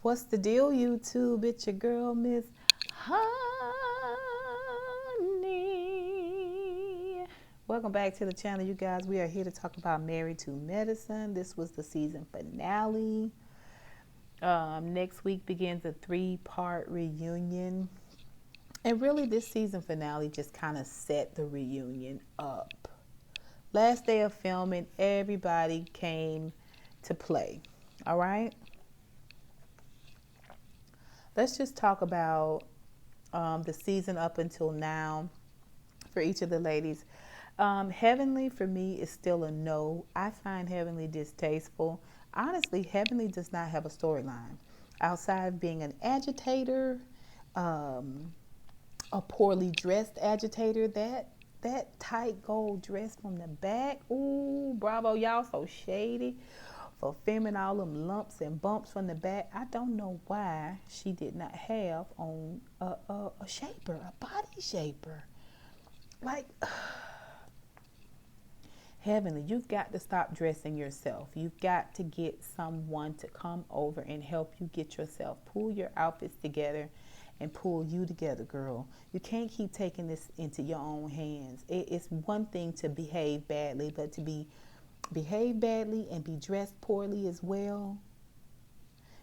What's the deal, YouTube? It's your girl, MizHoney. Welcome back to the channel, you guys. We are here to talk about Married to Medicine. This was the season finale. Next week begins a 3-part reunion. And really, this season finale just kind of set the reunion up. Last day of filming, everybody came to play. All right? Let's just talk about the season up until now for each of the ladies. Heavenly, for me, is still a no. I find Heavenly distasteful. Honestly, Heavenly does not have a storyline. Outside of being an agitator, a poorly dressed agitator, that tight gold dress from the back, ooh, bravo, y'all so shady for filming all them lumps and bumps from the back. I don't know why she did not have on a shaper, a body shaper. Like, Heavenly, you've got to stop dressing yourself. You've got to get someone to come over and help you get yourself, pull your outfits together and pull you together, girl. You can't keep taking this into your own hands. It's one thing to behave badly, but to behave badly and be dressed poorly as well,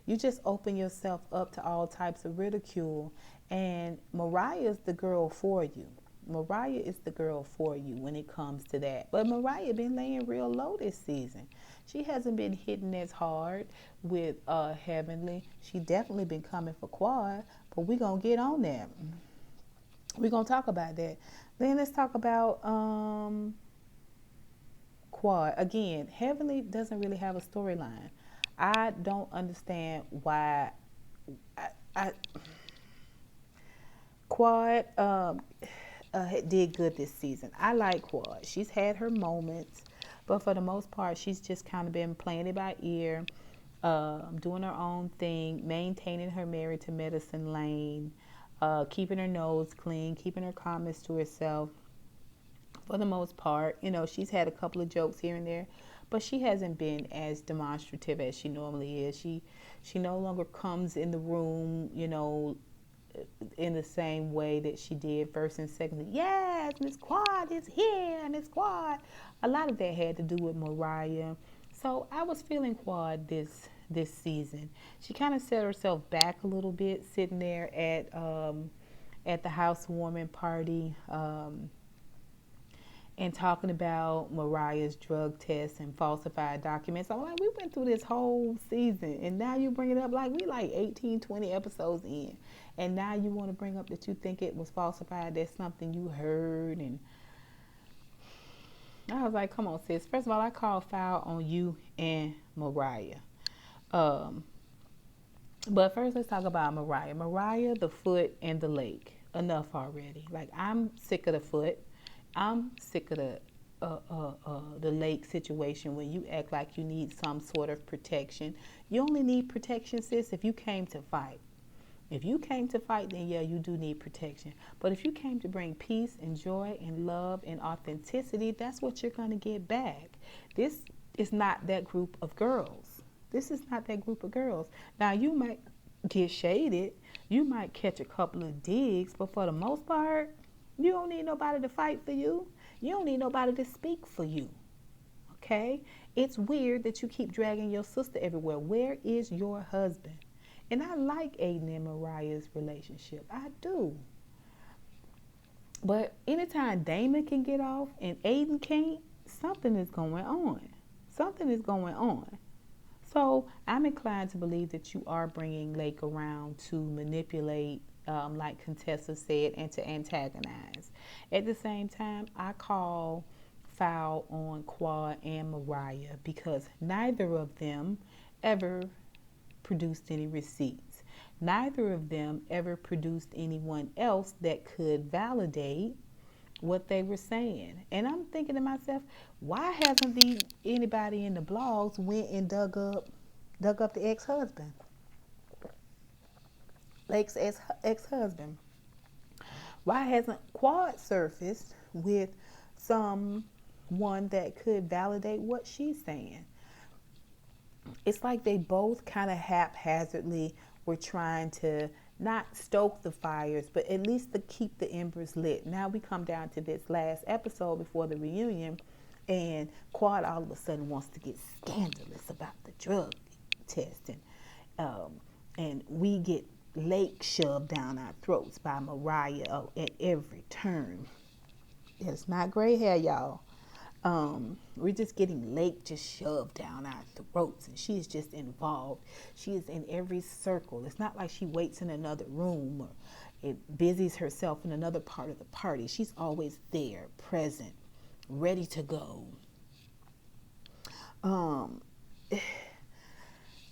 you just open yourself up to all types of ridicule. And Mariah's the girl for you. Mariah is the girl for you when it comes to that. But Mariah been laying real low this season. She hasn't been hitting as hard with Heavenly. She definitely been coming for Quad, but we're going to get on that. We're going to talk about that. Then let's talk about Quad. Again, Heavenly doesn't really have a storyline. I don't understand why Quad did good this season. I like Quad. She's had her moments, but for the most part, she's just kind of been playing it by ear, doing her own thing, maintaining her Married to Medicine lane, keeping her nose clean, keeping her comments to herself. For the most part, you know, she's had a couple of jokes here and there, but she hasn't been as demonstrative as she normally is. She no longer comes in the room, you know, in the same way that she did first and second. Yes, Miss Quad is here, Miss Quad. A lot of that had to do with Mariah. So I was feeling Quad this season. She kind of set herself back a little bit, sitting there at the housewarming party. And talking about Mariah's drug tests and falsified documents. I'm like, we went through this whole season, and now you bring it up like we like 18, 20 episodes in. And now you want to bring up that you think it was falsified. That's something you heard. And I was like, come on, sis. First of all, I call foul on you and Mariah. But first, let's talk about Mariah. Mariah, the foot, and the lake. Enough already. Like, I'm sick of the foot. I'm sick of the lake situation when you act like you need some sort of protection. You only need protection, sis, if you came to fight. If you came to fight, then yeah, you do need protection. But if you came to bring peace and joy and love and authenticity, that's what you're going to get back. This is not that group of girls. This is not that group of girls. Now, you might get shaded. You might catch a couple of digs, but for the most part, you don't need nobody to fight for you. You don't need nobody to speak for you. Okay? It's weird that you keep dragging your sister everywhere. Where is your husband? And I like Aiden and Mariah's relationship. I do. But anytime Damon can get off and Aiden can't, something is going on. Something is going on. So I'm inclined to believe that you are bringing Lake around to manipulate, like Contessa said, and to antagonize. At the same time, I call foul on Quad and Mariah because neither of them ever produced any receipts. Neither of them ever produced anyone else that could validate what they were saying. And I'm thinking to myself, why hasn't anybody in the blogs went and dug up the ex-husband? Lake's ex-husband. Why hasn't Quad surfaced with someone that could validate what she's saying? It's like they both kind of haphazardly we're trying to not stoke the fires, but at least to keep the embers lit. Now we come down to this last episode before the reunion, and Quad all of a sudden wants to get scandalous about the drug testing. And we get Lake shoved down our throats by Mariah at every turn. It's not gray hair, y'all. We're just getting Lake just shoved down our throats, and she's just involved. She is in every circle. It's not like she waits in another room or it busies herself in another part of the party. She's always there, present, ready to go.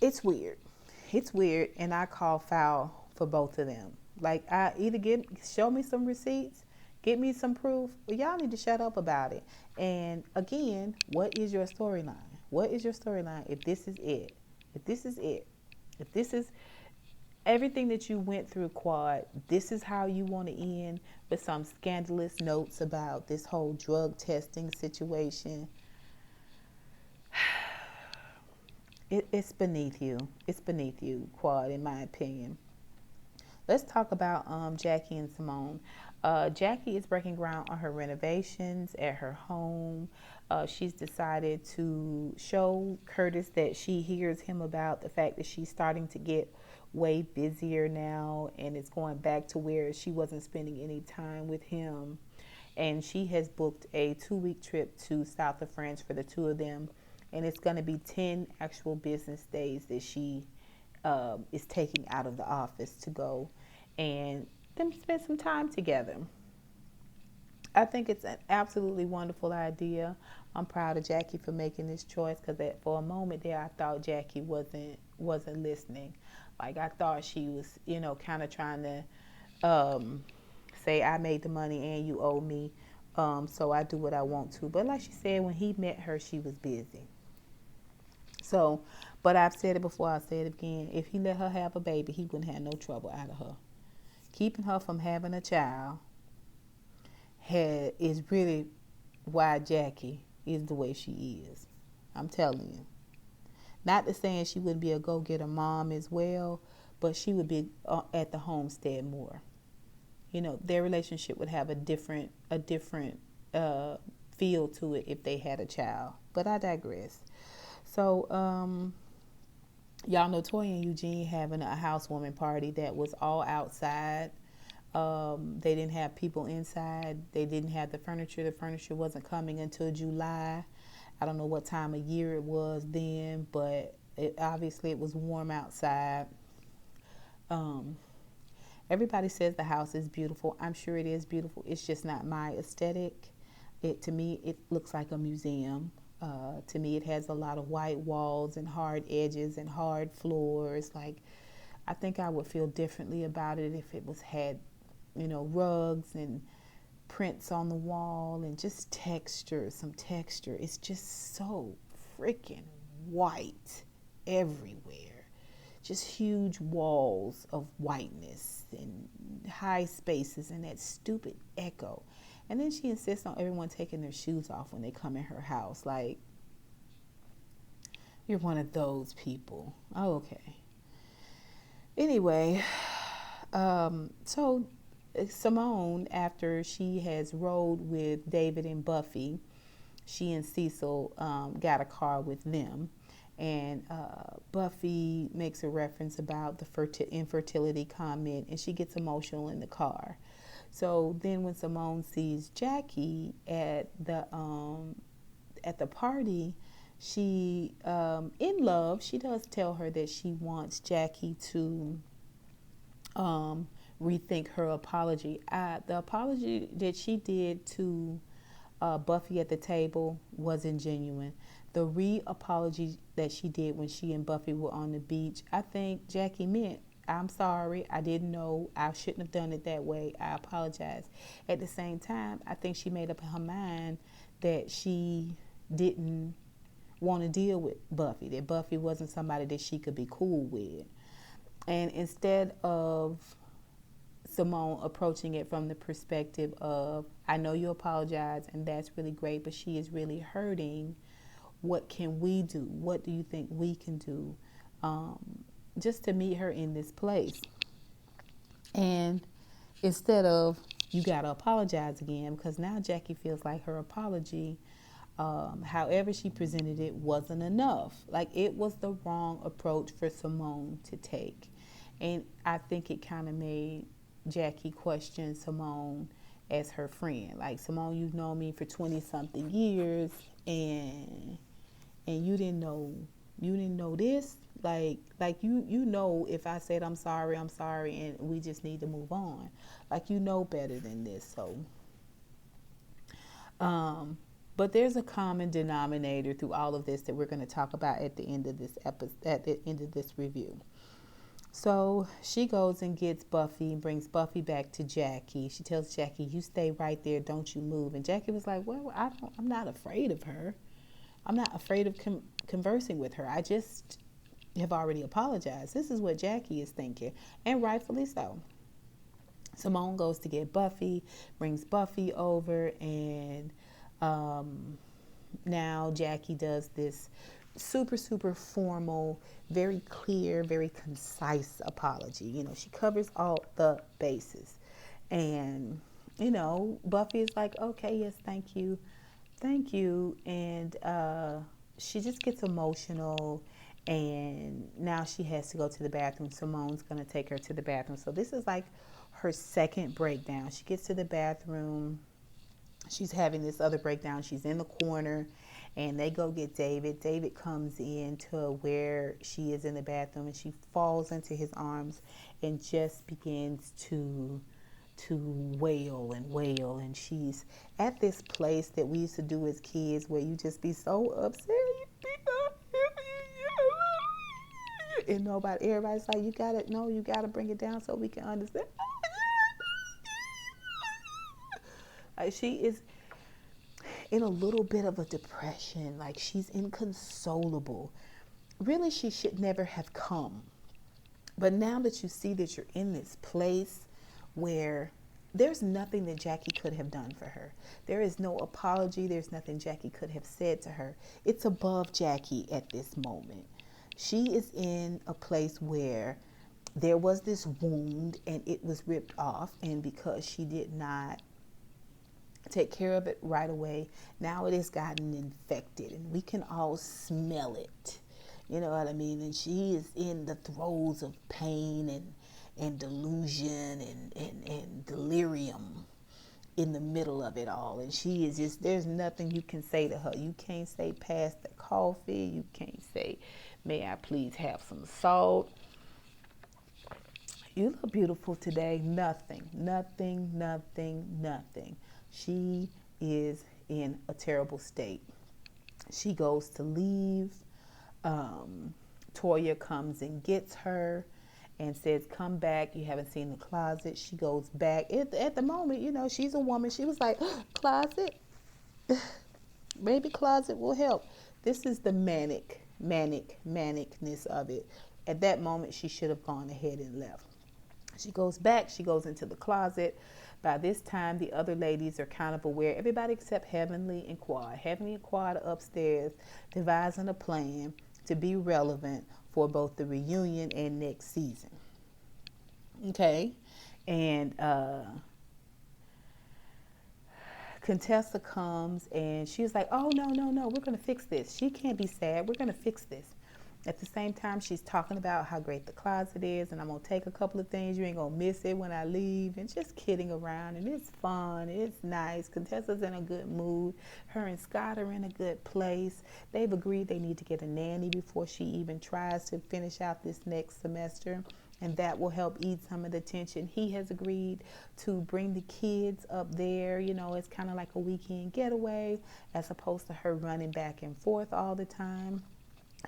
It's weird. It's weird, and I call foul for both of them. Like, I either show me some receipts, get me some proof, or y'all need to shut up about it. And again, what is your storyline? What is your storyline if this is it? If this is it? If this is everything that you went through, Quad, this is how you want to end with some scandalous notes about this whole drug testing situation. It's beneath you. It's beneath you, Quad, in my opinion. Let's talk about Jackie and Simone. Jackie is breaking ground on her renovations at her home. She's decided to show Curtis that she hears him about the fact that she's starting to get way busier now, and it's going back to where she wasn't spending any time with him. And she has booked a 2-week trip to south of France for the two of them. And it's going to be 10 actual business days that she is taking out of the office to go and them spend some time together. I think it's an absolutely wonderful idea. I'm proud of Jackie for making this choice, because for a moment there I thought Jackie wasn't listening. Like, I thought she was, kind of trying to say, I made the money and you owe me, so I do what I want to. But like she said, when he met her, she was busy. So, but I've said it before, I'll say it again. If he let her have a baby, he wouldn't have no trouble out of her. Keeping her from having a child is really why Jackie is the way she is. I'm telling you. Not to saying she wouldn't be a go-getter mom as well, but she would be at the homestead more. Their relationship would have a different feel to it if they had a child. But I digress. So, y'all know Toya and Eugene having a housewarming party that was all outside. They didn't have people inside. They didn't have the furniture. The furniture wasn't coming until July. I don't know what time of year it was then, but obviously it was warm outside. Everybody says the house is beautiful. I'm sure it is beautiful. It's just not my aesthetic. To me, it looks like a museum. To me, it has a lot of white walls and hard edges and hard floors. Like, I think I would feel differently about it if it had, rugs and prints on the wall and just some texture. It's just so freaking white everywhere. Just huge walls of whiteness and high spaces and that stupid echo. And then she insists on everyone taking their shoes off when they come in her house. Like, you're one of those people. Oh, okay. Anyway, so Simone, after she has rode with David and Buffy, she and Cecil got a car with them. And Buffy makes a reference about the infertility comment, and she gets emotional in the car. So then when Simone sees Jackie at the party, she, in love, she does tell her that she wants Jackie to rethink her apology. The apology that she did to Buffy at the table wasn't genuine. The re-apology that she did when she and Buffy were on the beach, I think Jackie meant, I'm sorry, I didn't know, I shouldn't have done it that way, I apologize. At the same time, I think she made up in her mind that she didn't want to deal with Buffy, that Buffy wasn't somebody that she could be cool with. And instead of Simone approaching it from the perspective of, I know you apologize and that's really great, but she is really hurting. What can we do? What do you think we can do? just to meet her in this place. And instead of, you got to apologize again, because now Jackie feels like her apology, however she presented it, wasn't enough. Like, it was the wrong approach for Simone to take. And I think it kind of made Jackie question Simone as her friend. Like, Simone, you've known me for 20 something years, and you didn't know this. Like you know, if I said I'm sorry, and we just need to move on. Like, you know better than this. So but there's a common denominator through all of this that we're going to talk about at the end of this at the end of this review. So she goes and gets Buffy and brings Buffy back to Jackie. She tells Jackie, "You stay right there, don't you move." And Jackie was like, "Well, I'm not afraid of her. I'm not afraid of conversing with her. I just have already apologized." This is what Jackie is thinking, and rightfully so. Simone goes to get Buffy, brings Buffy over, and now Jackie does this super, super formal, very clear, very concise apology. She covers all the bases. And, Buffy is like, "Okay, yes, thank you. Thank you." And she just gets emotional. And now she has to go to the bathroom. Simone's going to take her to the bathroom. So this is like her second breakdown. She gets to the bathroom. She's having this other breakdown. She's in the corner, and they go get David. David comes in to where she is in the bathroom, and she falls into his arms and just begins to wail and wail. And she's at this place that we used to do as kids, where you just be so upset, and everybody's like, you gotta bring it down so we can understand. Like, she is in a little bit of a depression. Like, she's inconsolable. Really, she should never have come. But now that you see that you're in this place where there's nothing that Jackie could have done for her. There is no apology. There's nothing Jackie could have said to her. It's above Jackie at this moment. She is in a place where there was this wound and it was ripped off. And because she did not take care of it right away, now it has gotten infected, and we can all smell it. You know what I mean? And she is in the throes of pain and delusion and delirium in the middle of it all. And she is just, there's nothing you can say to her. You can't say, "Pass the coffee." You can't say, "May I please have some salt? You look beautiful today." Nothing. She is in a terrible state. She goes to leave. Toya comes and gets her and says, "Come back. You haven't seen the closet." She goes back. At the moment, she's a woman. She was like, "Closet? Maybe closet will help." This is the manicness of it. At that moment, she should have gone ahead and left. She goes back. She goes into the closet. By this time, the other ladies are kind of aware. Everybody except Heavenly and Quad. Heavenly and Quad are upstairs devising a plan to be relevant for both the reunion and next season. Okay? And Contessa comes, and she's like, "Oh, no, we're going to fix this. She can't be sad. We're going to fix this." At the same time, she's talking about how great the closet is, and I'm going to take a couple of things. You ain't going to miss it when I leave, and just kidding around. And it's fun. It's nice. Contessa's in a good mood. Her and Scott are in a good place. They've agreed they need to get a nanny before she even tries to finish out this next semester, and that will help ease some of the tension. He has agreed to bring the kids up there. It's kind of like a weekend getaway, as opposed to her running back and forth all the time.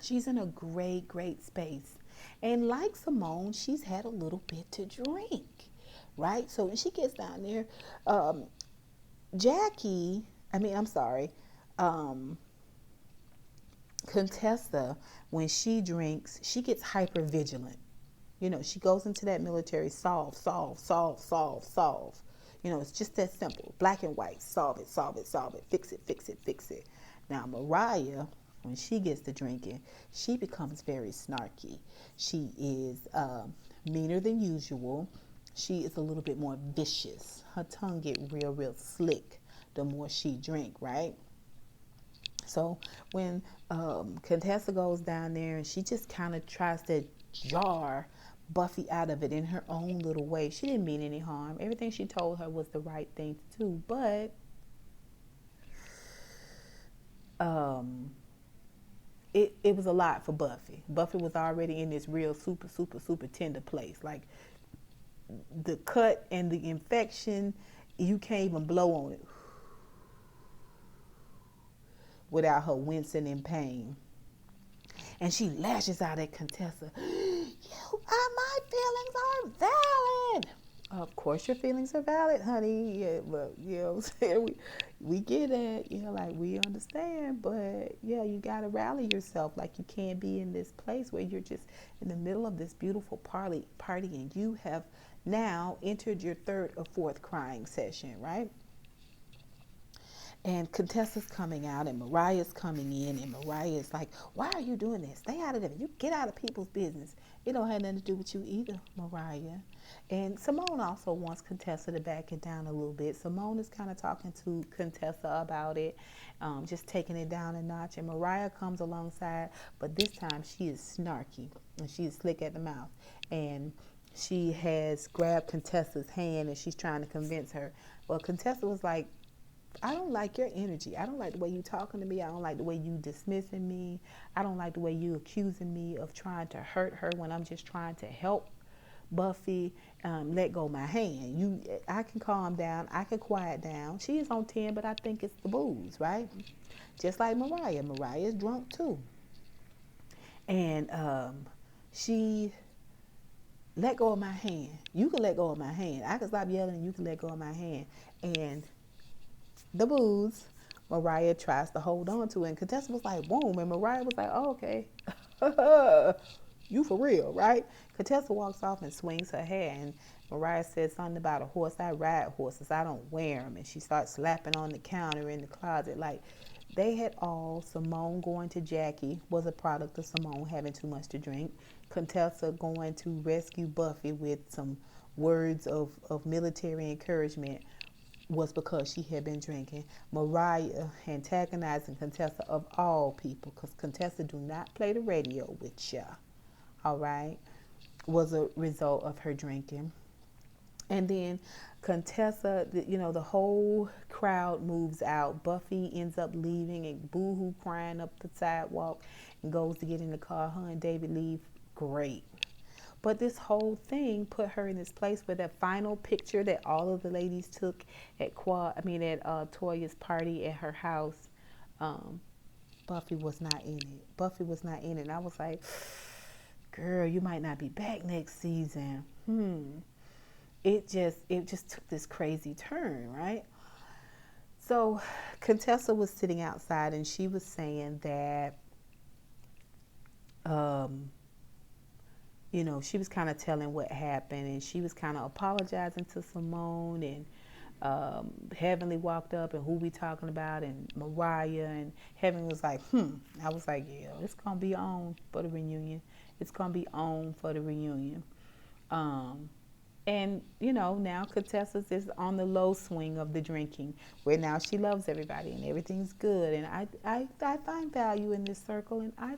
She's in a great, great space. And like Simone, she's had a little bit to drink, right? So when she gets down there, Contessa, when she drinks, she gets hyper vigilant. She goes into that military solve. It's just that simple. Black and white. Solve it. Fix it. Now, Mariah, when she gets to drinking, she becomes very snarky. She is meaner than usual. She is a little bit more vicious. Her tongue get real slick the more she drink, right? So when Contessa goes down there and she just kind of tries to jar Buffy out of it in her own little way. She didn't mean any harm. Everything she told her was the right thing to do, but it was a lot for Buffy. Buffy was already in this real super tender place. Like the cut and the infection, you can't even blow on it without her wincing in pain. And she lashes out at Contessa. My feelings are valid. Of course your feelings are valid, honey. Yeah, but you know what I'm saying? We get it. You know, like we understand. But yeah, you gotta rally yourself. Like you can't be in this place where you're just in the middle of this beautiful party and you have now entered your third or fourth crying session, right? And Contessa's coming out and Mariah's coming in and Mariah's like, why are you doing this? Stay out of it. You get out of people's business. It don't have nothing to do with you either, Mariah. And Simone also wants Contessa to back it down a little bit. Simone is kind of talking to Contessa about it, just taking it down a notch. And Mariah comes alongside, but this time she is snarky and she is slick at the mouth. And she has grabbed Contessa's hand and she's trying to convince her. Well, Contessa was like, I don't like your energy. I don't like the way you talking to me. I don't like the way you dismissing me. I don't like the way you accusing me of trying to hurt her when I'm just trying to help Buffy. Let go of my hand. I can calm down. I can quiet down. She is on 10, but I think it's the booze, right? Just like Mariah. Mariah is drunk too. And she let go of my hand. You can let go of my hand. I can stop yelling and you can let go of my hand. And the booze, Mariah tries to hold on to it. And Contessa was like, boom. And Mariah was like, oh, okay. You for real, right? Contessa walks off and swings her hair. And Mariah said something about a horse. I ride horses. I don't wear them. And she starts slapping on the counter in the closet. Like, they had all, Simone going to Jackie was a product of Simone having too much to drink. Contessa going to rescue Buffy with some words of military encouragement was because she had been drinking. Mariah antagonizing Contessa of all people, because Contessa do not play the radio with ya, all right, was a result of her drinking. And then Contessa, the whole crowd moves out. Buffy ends up leaving and boo-hoo crying up the sidewalk and goes to get in the car. Her and David leave. Great. But this whole thing put her in this place where that final picture that all of the ladies took at Toya's party at her house, Buffy was not in it. Buffy was not in it. And I was like, girl, you might not be back next season. It just took this crazy turn, right? So Contessa was sitting outside and she was saying that she was kind of telling what happened and she was kind of apologizing to Simone and Heavenly walked up and who we talking about and Mariah and Heavenly was like, I was like, yeah, it's going to be on for the reunion. It's going to be on for the reunion. And, now Contessa is on the low swing of the drinking where now she loves everybody and everything's good. And I find value in this circle and I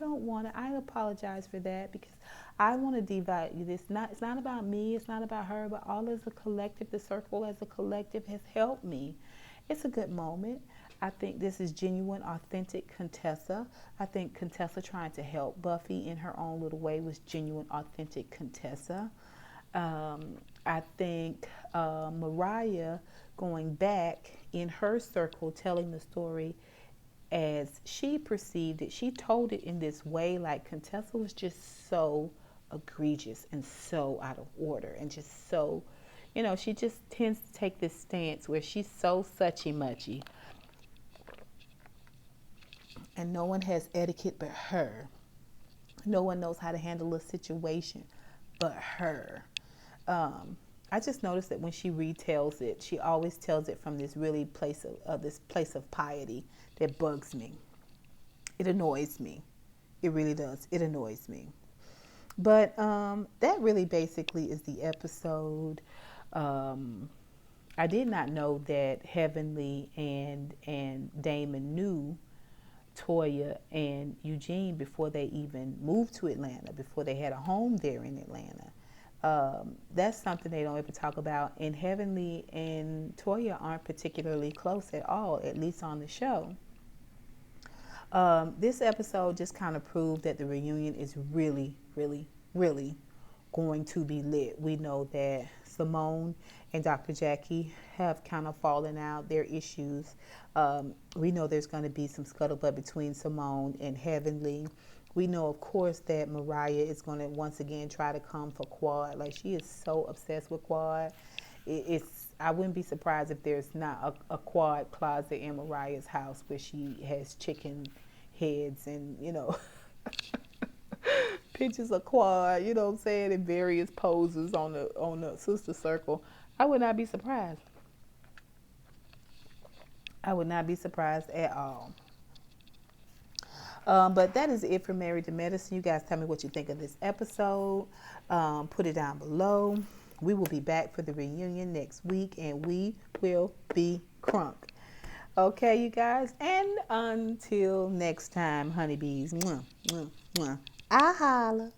apologize for that because I want to devalue this. It's not about me. It's not about her, but all as a collective, the circle as a collective has helped me. It's a good moment. I think this is genuine, authentic Contessa. I think Contessa trying to help Buffy in her own little way was genuine, authentic Contessa. I think Mariah going back in her circle, telling the story as she perceived it. She told it in this way, like Contessa was just so egregious and so out of order and just so, she just tends to take this stance where she's so suchy-muchy. And no one has etiquette but her. No one knows how to handle a situation but her. I just noticed that when she retells it, she always tells it from this really place of piety that bugs me. It annoys me. It really does. It annoys me. But that really basically is the episode. Um, I did not know that Heavenly and Damon knew Toya and Eugene before they even moved to Atlanta, before they had a home there in Atlanta. That's something they don't ever talk about. And Heavenly and Toya aren't particularly close at all, at least on the show. This episode just kind of proved that the reunion is really, really, really going to be lit. We know that Simone and Dr. Jackie have kind of fallen out, their issues. We know there's going to be some scuttlebutt between Simone and Heavenly. We know, of course, that Mariah is going to once again try to come for Quad. Like, she is so obsessed with Quad. I wouldn't be surprised if there's not a Quad closet in Mariah's house where she has chicken heads and, pictures of Quad, you know what I'm saying, in various poses on the sister circle. I would not be surprised. I would not be surprised at all. But that is it for Married to Medicine. You guys tell me what you think of this episode. Put it down below. We will be back for the reunion next week, and we will be crunk. Okay, you guys? And until next time, honeybees. Mwah, mwah, mwah. I holla.